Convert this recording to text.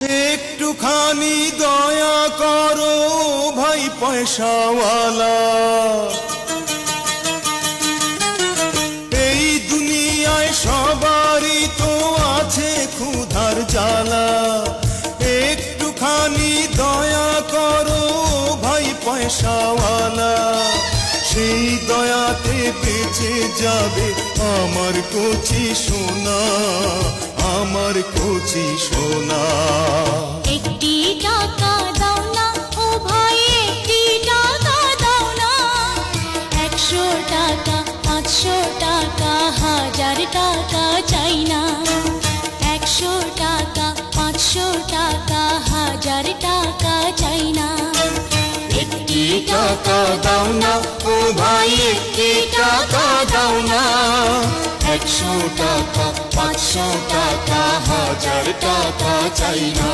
একটুখানি দয়া করো ভাই পয়সাওয়ালা, এই দুনিয়ায় সবারই তো আছে ক্ষুধার জ্বালা। একটুখানি দয়া করো ভাই পয়সাওয়ালা, সেই দয়াতে বেঁচে যাবে আমার কচি সোনা, আমার কচি সোনা। একটি টাকা দাও না ও ভাই, একটি টাকা দাও না। 100 টাকা 500 টাকা 1000 টাকা চাই না। 100 টাকা 500 টাকা 1000 টাকা চাই না। একটি টাকা দাও না ও ভাই, একটি টাকা দাও না। 100 টাকা 500 টাকা 1000 টাকা চাই না।